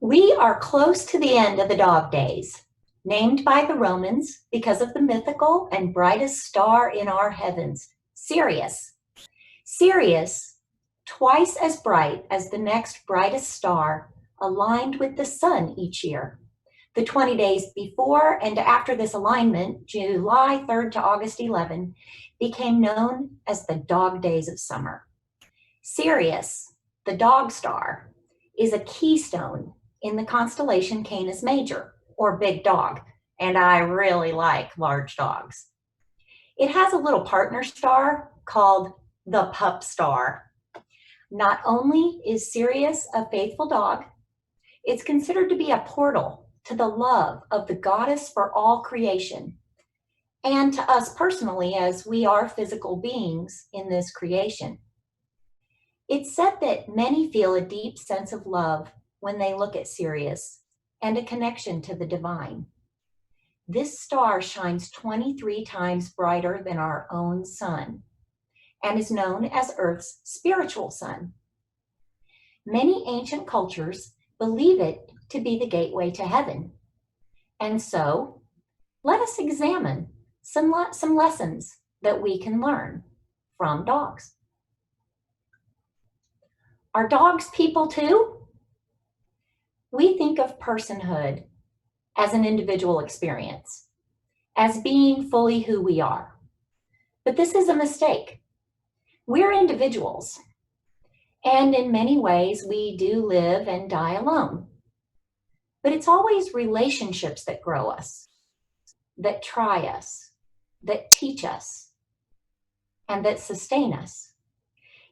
We are close to the end of the dog days, named by the Romans because of the mythical and brightest star in our heavens, Sirius. Sirius, twice as bright as the next brightest star, aligned with the sun each year. The 20 days before and after this alignment, July 3rd to August 11, became known as the dog days of summer. Sirius, the dog star, is a keystone in the constellation Canis Major, or Big Dog, and I really like large dogs. It has a little partner star called the Pup Star. Not only is Sirius a faithful dog, it's considered to be a portal to the love of the goddess for all creation, and to us personally as we are physical beings in this creation. It's said that many feel a deep sense of love when they look at Sirius and a connection to the divine. This star shines 23 times brighter than our own sun and is known as Earth's spiritual sun. Many ancient cultures believe it to be the gateway to heaven. And so, let us examine some lessons that we can learn from dogs. Are dogs people too? We think of personhood as an individual experience, as being fully who we are. But this is a mistake. We're individuals, and in many ways we do live and die alone. But it's always relationships that grow us, that try us, that teach us, and that sustain us.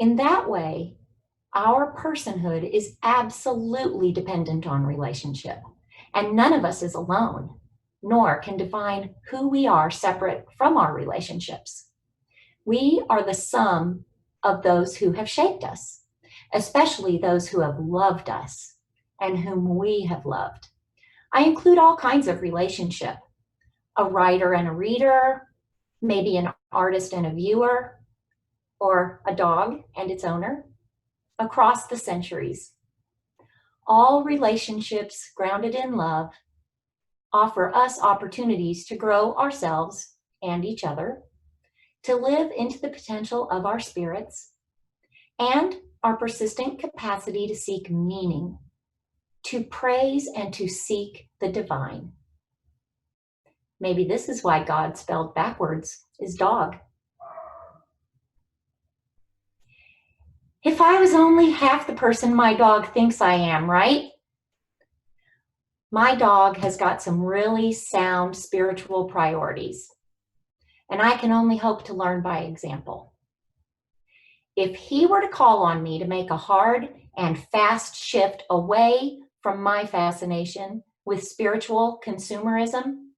In that way, our personhood is absolutely dependent on relationship, and none of us is alone, nor can define who we are separate from our relationships. We are the sum of those who have shaped us, especially those who have loved us and whom we have loved. I include all kinds of relationship, a writer and a reader, maybe an artist and a viewer, or a dog and its owner, across the centuries. All relationships grounded in love offer us opportunities to grow ourselves and each other, to live into the potential of our spirits, and our persistent capacity to seek meaning, to praise and to seek the divine. Maybe this is why God spelled backwards is dog. If I was only half the person my dog thinks I am, right? My dog has got some really sound spiritual priorities, and I can only hope to learn by example. If he were to call on me to make a hard and fast shift away from my fascination with spiritual consumerism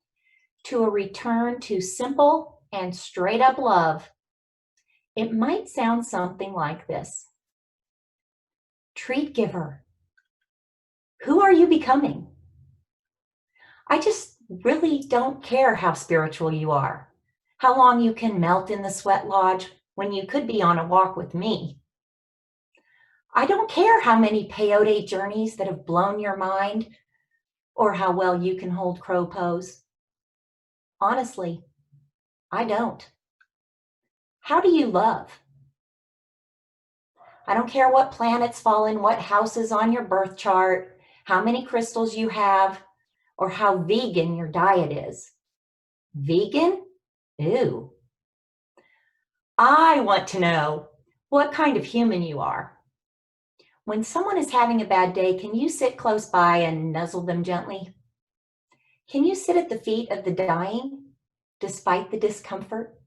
to a return to simple and straight up love, it might sound something like this. Treat giver. Who are you becoming? I just really don't care how spiritual you are, how long you can melt in the sweat lodge when you could be on a walk with me. I don't care how many peyote journeys that have blown your mind or how well you can hold crow pose. Honestly, I don't. How do you love? I don't care what planets fall in what houses on your birth chart, how many crystals you have, or how vegan your diet is. Vegan? Ew. I want to know what kind of human you are. When someone is having a bad day, can you sit close by and nuzzle them gently? Can you sit at the feet of the dying despite the discomfort?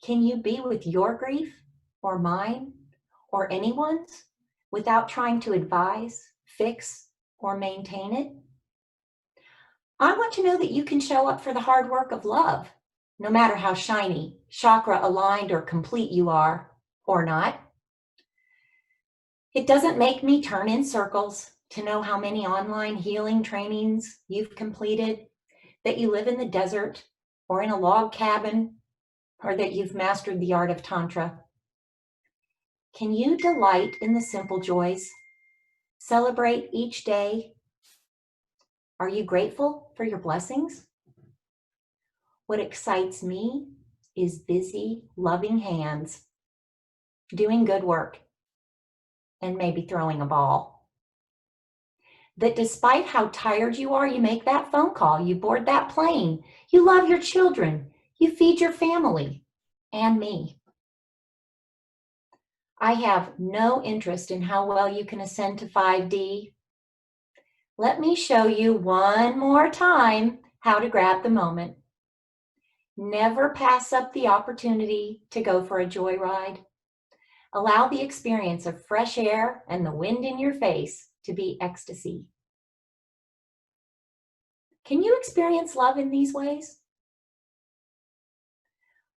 Can you be with your grief or mine or anyone's without trying to advise, fix, or maintain it? I want to know that you can show up for the hard work of love, no matter how shiny, chakra aligned, or complete you are, or not. It doesn't make me turn in circles to know how many online healing trainings you've completed, that you live in the desert or in a log cabin, or that you've mastered the art of Tantra. Can you delight in the simple joys? Celebrate each day. Are you grateful for your blessings? What excites me is busy, loving hands, doing good work, and maybe throwing a ball. That despite how tired you are, you make that phone call, you board that plane, you love your children, you feed your family, and me. I have no interest in how well you can ascend to 5D. Let me show you one more time how to grab the moment. Never pass up the opportunity to go for a joyride. Allow the experience of fresh air and the wind in your face to be ecstasy. Can you experience love in these ways?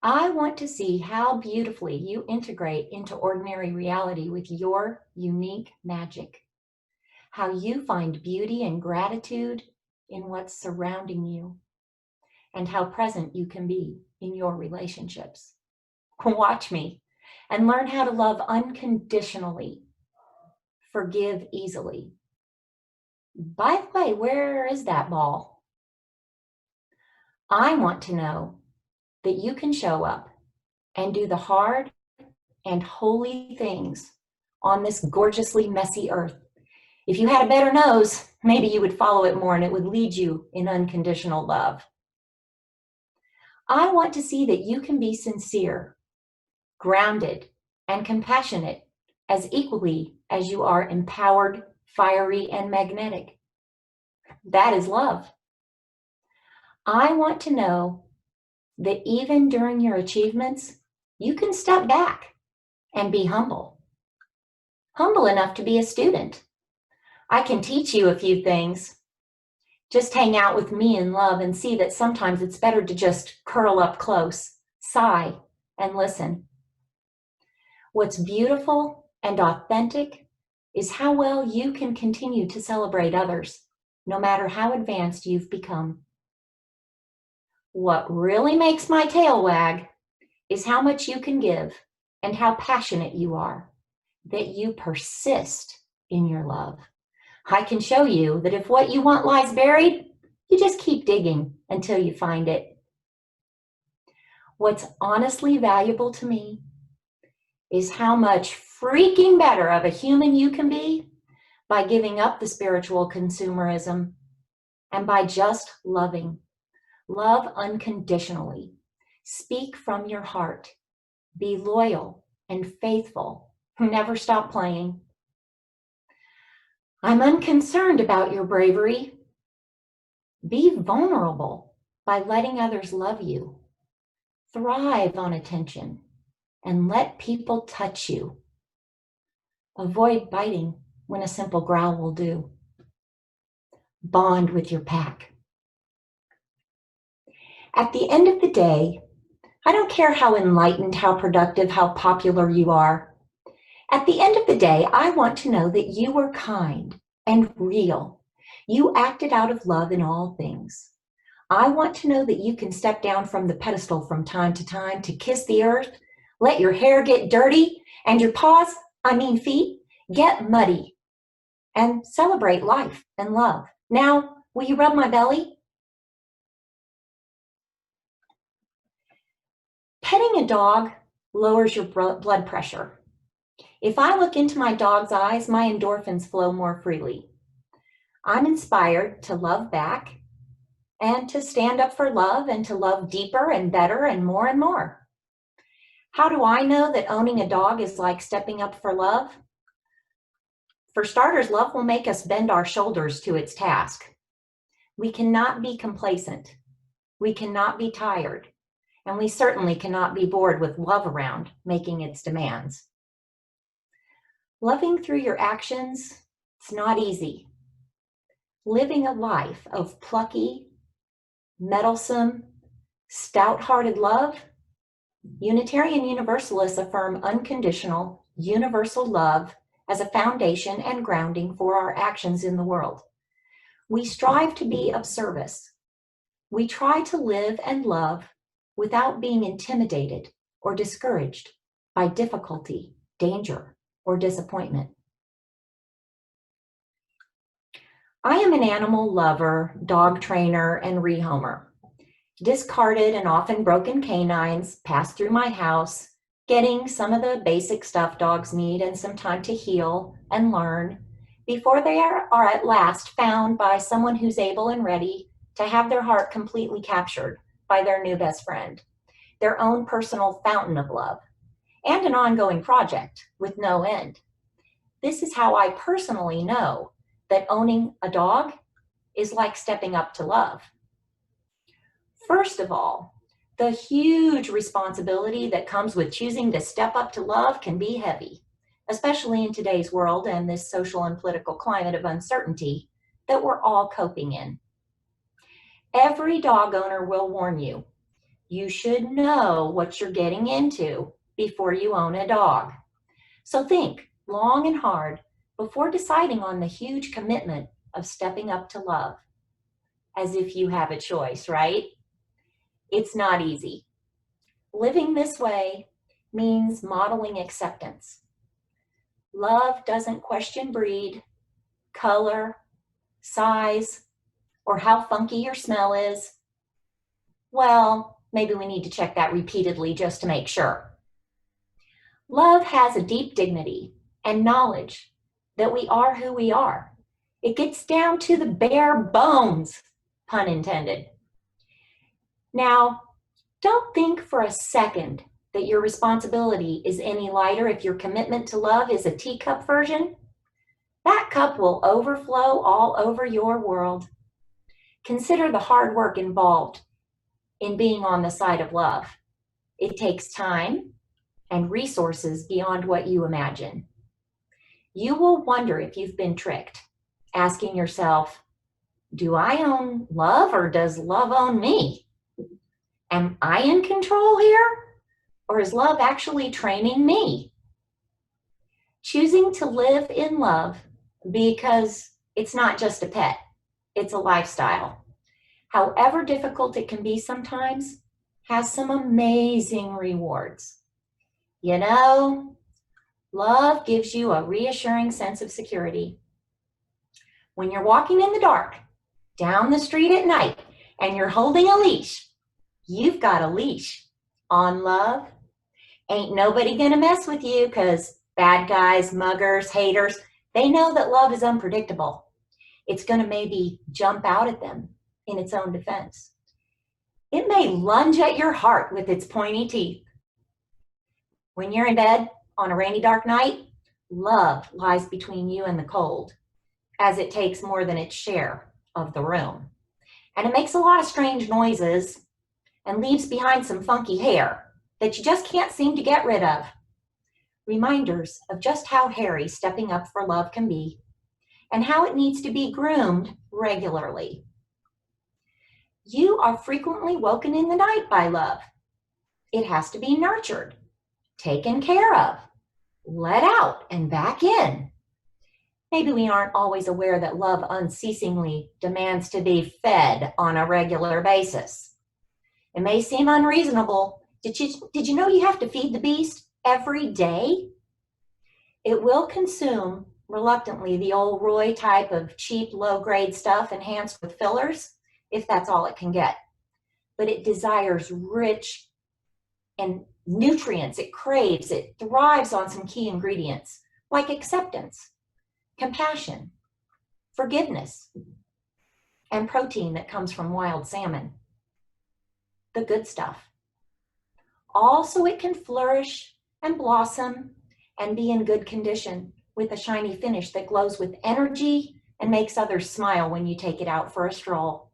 I want to see how beautifully you integrate into ordinary reality with your unique magic. How you find beauty and gratitude in what's surrounding you, and how present you can be in your relationships. Watch me and learn how to love unconditionally, forgive easily. By the way, where is that ball? I want to know that you can show up and do the hard and holy things on this gorgeously messy earth. If you had a better nose, maybe you would follow it more and it would lead you in unconditional love. I want to see that you can be sincere, grounded, and compassionate as equally as you are empowered, fiery, and magnetic. That is love. I want to know that even during your achievements, you can step back and be humble. Humble enough to be a student. I can teach you a few things. Just hang out with me in love and see that sometimes it's better to just curl up close, sigh, and listen. What's beautiful and authentic is how well you can continue to celebrate others, no matter how advanced you've become. What really makes my tail wag is how much you can give and how passionate you are, that you persist in your love. I can show you that if what you want lies buried, you just keep digging until you find it. What's honestly valuable to me is how much freaking better of a human you can be by giving up the spiritual consumerism and by just loving. Love unconditionally. Speak from your heart. Be loyal and faithful. Never stop playing. I'm unconcerned about your bravery. Be vulnerable by letting others love you. Thrive on attention and let people touch you. Avoid biting when a simple growl will do. Bond with your pack. At the end of the day, I don't care how enlightened, how productive, how popular you are. At the end of the day, I want to know that you were kind and real. You acted out of love in all things. I want to know that you can step down from the pedestal from time to kiss the earth, let your hair get dirty, and your feet, get muddy, and celebrate life and love. Now, will you rub my belly? Petting a dog lowers your blood pressure. If I look into my dog's eyes, my endorphins flow more freely. I'm inspired to love back and to stand up for love and to love deeper and better and more and more. How do I know that owning a dog is like stepping up for love? For starters, love will make us bend our shoulders to its task. We cannot be complacent. We cannot be tired. And we certainly cannot be bored with love around, making its demands. Loving through your actions, it's not easy. Living a life of plucky, meddlesome, stout-hearted love, Unitarian Universalists affirm unconditional, universal love as a foundation and grounding for our actions in the world. We strive to be of service. We try to live and love without being intimidated or discouraged by difficulty, danger, or disappointment. I am an animal lover, dog trainer, and rehomer. Discarded and often broken canines pass through my house, getting some of the basic stuff dogs need and some time to heal and learn before they are at last found by someone who's able and ready to have their heart completely captured by their new best friend, their own personal fountain of love, and an ongoing project with no end. This is how I personally know that owning a dog is like stepping up to love. First of all, the huge responsibility that comes with choosing to step up to love can be heavy, especially in today's world and this social and political climate of uncertainty that we're all coping in. Every dog owner will warn you, you should know what you're getting into before you own a dog. So think long and hard before deciding on the huge commitment of stepping up to love, as if you have a choice, right? It's not easy. Living this way means modeling acceptance. Love doesn't question breed, color, size, or how funky your smell is. Well, maybe we need to check that repeatedly just to make sure. Love has a deep dignity and knowledge that we are who we are. It gets down to the bare bones, pun intended. Now, don't think for a second that your responsibility is any lighter if your commitment to love is a teacup version. That cup will overflow all over your world. Consider the hard work involved in being on the side of love. It takes time and resources beyond what you imagine. You will wonder if you've been tricked, asking yourself, do I own love or does love own me? Am I in control here? Or is love actually training me? Choosing to live in love because it's not just a pet, it's a lifestyle. However difficult it can be sometimes, has some amazing rewards. You know, love gives you a reassuring sense of security. When you're walking in the dark, down the street at night, and you're holding a leash, you've got a leash on love. Ain't nobody gonna mess with you because bad guys, muggers, haters, they know that love is unpredictable. It's gonna maybe jump out at them in its own defense. It may lunge at your heart with its pointy teeth. When you're in bed on a rainy, dark night, love lies between you and the cold, as it takes more than its share of the room. And it makes a lot of strange noises and leaves behind some funky hair that you just can't seem to get rid of. Reminders of just how hairy stepping up for love can be and how it needs to be groomed regularly. You are frequently woken in the night by love. It has to be nurtured, taken care of, let out and back in. Maybe we aren't always aware that love unceasingly demands to be fed on a regular basis. It may seem unreasonable. Did you know you have to feed the beast every day? It will consume, reluctantly, the old Roy type of cheap, low-grade stuff enhanced with fillers, if that's all it can get. But it desires rich and nutrients. It craves, it thrives on some key ingredients like acceptance, compassion, forgiveness, and protein that comes from wild salmon. The good stuff. Also, it can flourish and blossom and be in good condition with a shiny finish that glows with energy and makes others smile when you take it out for a stroll.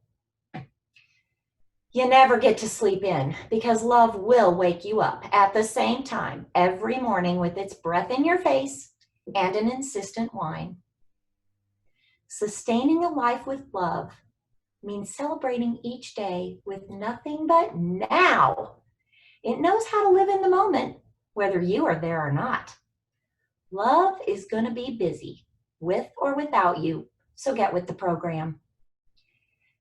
You never get to sleep in because love will wake you up at the same time every morning with its breath in your face and an insistent whine. Sustaining a life with love means celebrating each day with nothing but now. It knows how to live in the moment, whether you are there or not. Love is going to be busy, with or without you, so get with the program.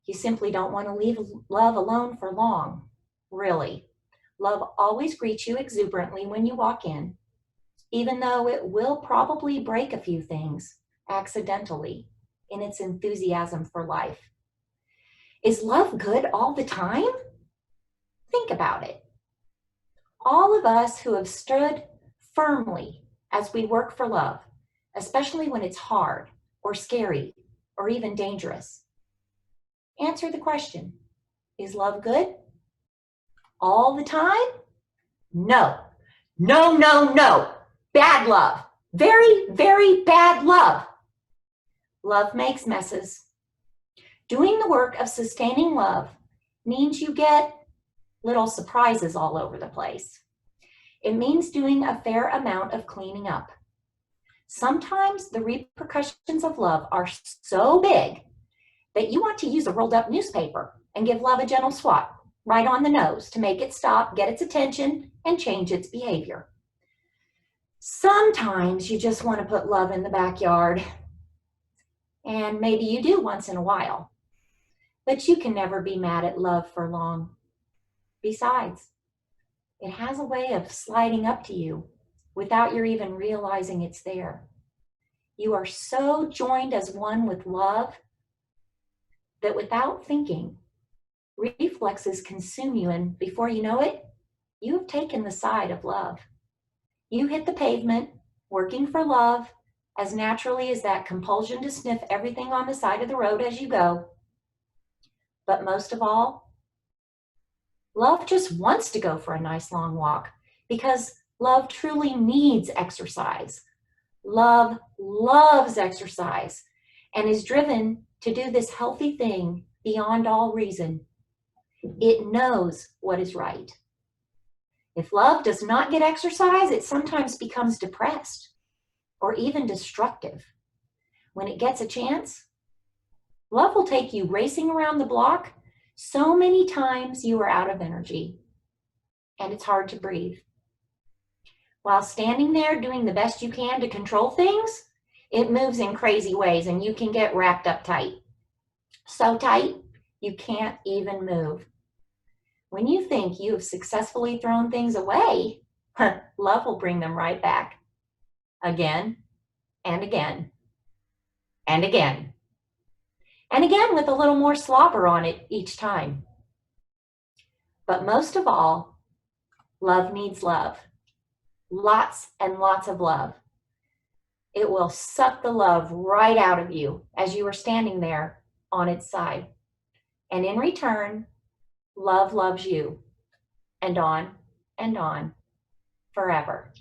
You simply don't want to leave love alone for long, really. Love always greets you exuberantly when you walk in, even though it will probably break a few things accidentally. in its enthusiasm for life. Is love good all the time? Think about it. All of us who have stood firmly as we work for love, especially when it's hard or scary or even dangerous, answer the question, is love good all the time? No, no, no, no. Bad love. Very, very bad love. Love makes messes. Doing the work of sustaining love means you get little surprises all over the place. It means doing a fair amount of cleaning up. Sometimes the repercussions of love are so big that you want to use a rolled up newspaper and give love a gentle swat right on the nose to make it stop, get its attention, and change its behavior. Sometimes you just want to put love in the backyard, and maybe you do once in a while, but you can never be mad at love for long. Besides, it has a way of sliding up to you without your even realizing it's there. You are so joined as one with love that without thinking, reflexes consume you, and before you know it, you have taken the side of love. You hit the pavement, working for love, as naturally as that compulsion to sniff everything on the side of the road as you go. But most of all, love just wants to go for a nice long walk because love truly needs exercise. Love loves exercise and is driven to do this healthy thing beyond all reason. It knows what is right. If love does not get exercise, it sometimes becomes depressed or even destructive. When it gets a chance, love will take you racing around the block so many times you are out of energy and it's hard to breathe. While standing there doing the best you can to control things, it moves in crazy ways and you can get wrapped up tight. So tight, you can't even move. When you think you have successfully thrown things away, love will bring them right back. Again, and again, and again. And again with a little more slobber on it each time. But most of all, love needs love. Lots and lots of love. It will suck the love right out of you as you are standing there on its side. And in return, love loves you, and on forever.